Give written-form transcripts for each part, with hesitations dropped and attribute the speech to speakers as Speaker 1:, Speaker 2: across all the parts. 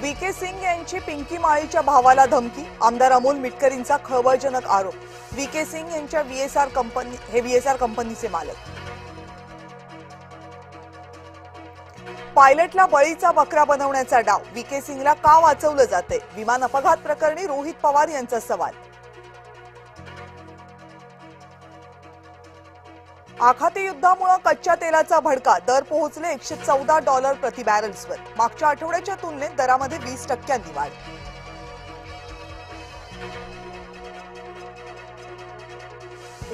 Speaker 1: VK Singh यांची पिंकी माळीच्या भावाला धमकी, आमदार अमोल मिटकरींचा खळबळजनक आरोप। वीके सिंग यांच्या व्हीएसआर कंपनीचे मालक। पायलटला बळीचा बकरा बनवण्याचा डाव, वीके सिंगला का वाचवलं जाते? विमान अपघात प्रकरणी रोहित पवार यांचा सवाल। आखाती युद्धामुळे कच्च्या तेलाचा भडका, दर पोहोचले $114 प्रति बॅरल्सवर। मागच्या आठवड्याच्या तुलनेत दरामध्ये 20% वाढ।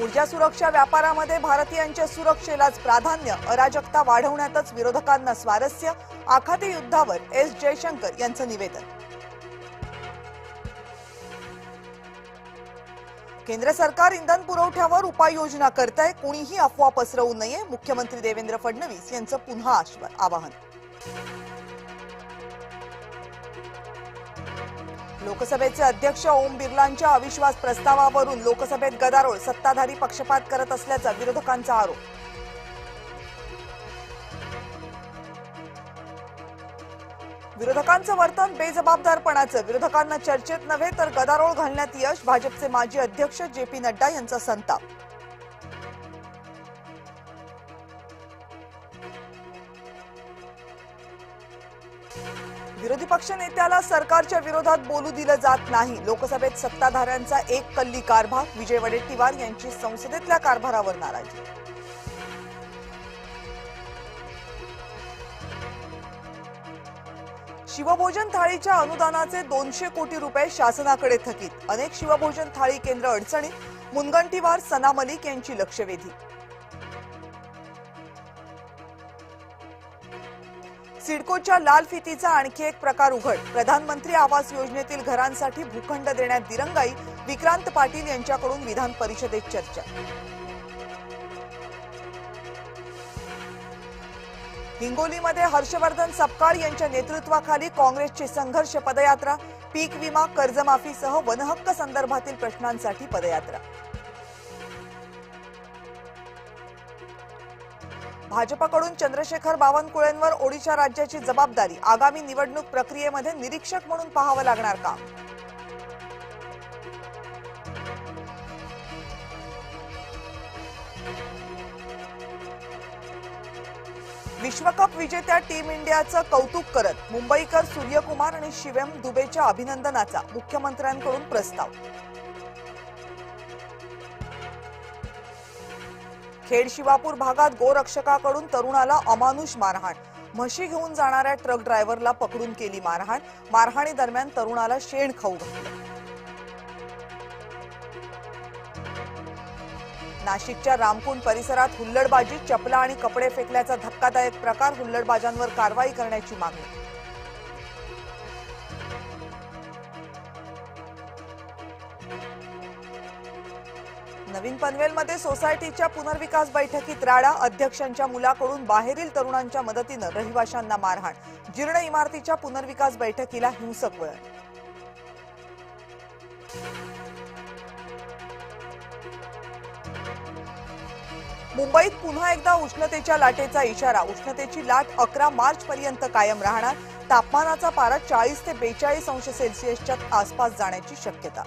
Speaker 1: ऊर्जा सुरक्षा व्यापारामध्ये भारतीयांच्या सुरक्षेलाच प्राधान्य, अराजकता वाढवण्यातच विरोधकांना स्वारस्य, आखाती युद्धावर एस जयशंकर यांचं निवेदन। केंद्र सरकार इंधन पुरवठ्यावर उपाययोजना करतंय, कोणीही अफवा पसरवू नये, मुख्यमंत्री देवेंद्र फडणवीस यांचं पुन्हा आवाहन। लोकसभेचे अध्यक्ष ओम बिर्लांच्या अविश्वास प्रस्तावावरून लोकसभेत गदारोळ, सत्ताधारी पक्षपात करत असल्याचा विरोधकांचा आरोप। विरोधकांचं वर्तन बेजबाबदारपणाचं, विरोधकांना चर्चेत नव्हे तर गदारोळ घालण्यात यश, भाजपचे माजी अध्यक्ष जे.पी. नड्डा यांचा संताप। विरोधी पक्ष नेत्याला सरकारच्या विरोधात बोलू दिलं जात नाही, लोकसभेत सत्ताधाऱ्यांचा एक कल्ली कारभार, विजय वडेट्टीवार यांची संसदेतल्या कारभारावर नाराजी। शिवभोजन थाळीच्या अनुदानाचे 200 कोटी रुपये शासनाकडे थकीत, अनेक शिवभोजन थाळी केंद्र अडचणीत, मुनगंटीवार सना मलिक यांची लक्षवेधी। सिडकोच्या लाल फितीचा आणखी एक प्रकार उघड, प्रधानमंत्री आवास योजनेतील घरांसाठी भूखंड देण्यात दिरंगाई, विक्रांत पाटील यांच्याकडून विधान परिषदेत चर्चा। हिंगोलीमध्ये हर्षवर्धन सपकाळ यांच्या नेतृत्वाखाली काँग्रेसची संघर्ष पदयात्रा, पीक विमा, कर्जमाफीसह वनहक्क संदर्भातील प्रश्नांसाठी पदयात्रा। भाजपकडून चंद्रशेखर बावनकुळेंवर ओडिशा राज्याची जबाबदारी, आगामी निवडणूक प्रक्रियेमध्ये निरीक्षक म्हणून पाहावं लागणार काम। विश्वकप विजेत्या टीम इंडियाचं कौतुक करत मुंबईकर सूर्यकुमार आणि शिवम दुबेच्या अभिनंदनाचा मुख्यमंत्र्यांकडून प्रस्ताव। खेड शिवापूर भागात गोरक्षकाकडून तरुणाला अमानुष मारहाण, म्हशी घेऊन जाणाऱ्या ट्रक ड्रायव्हरला पकडून केली मारहाण, मारहाणी दरम्यान तरुणाला शेण खाऊ घातलं। नाशिकच्या रामकुंड परिसरात हुल्लडबाजी, चपला आणि कपडे फेकल्याचा धक्कादायक प्रकार, हुल्लडबाजांवर कारवाई करण्याची मागणी। नवीन पनवेलमध्ये सोसायटीच्या पुनर्विकास बैठकीत राडा, अध्यक्षांच्या मुलाकडून बाहेरील तरुणांच्या मदतीनं रहिवाशांना मारहाण, जीर्ण इमारतीच्या पुनर्विकास बैठकीला हिंसक वळण। मुंबईत पुन्हा एकदा उष्णतेच्या लाटेचा इशारा, उष्णतेची लाट 11 मार्च पर्यंत कायम राहणार, तापमानाचा पारा 40 ते 42 अंश सेल्सिअसच्या आसपास जाण्याची शक्यता।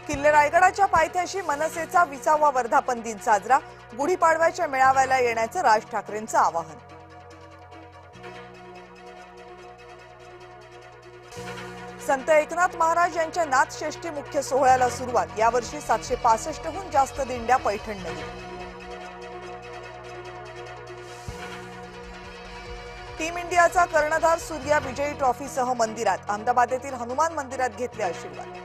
Speaker 1: किल्ले रायगडाच्या पायथ्याशी मनसेचा 20वा वर्धापन दिन साजरा, गुढीपाडव्याच्या मेळाव्याला येण्याचं राज ठाकरेंचं आवाहन। संत एकनाथ महाराज यांच्या नाथषष्ठी मुख्य सोहळ्याला सुरुवात, यावर्षी 765हून जास्त दिंड्या पैठणमध्ये। टीम इंडियाचा कर्णधार सूर्या विजयी ट्रॉफीसह मंदिरात, अहमदाबाद येथील हनुमान मंदिरात घेतले आशीर्वाद।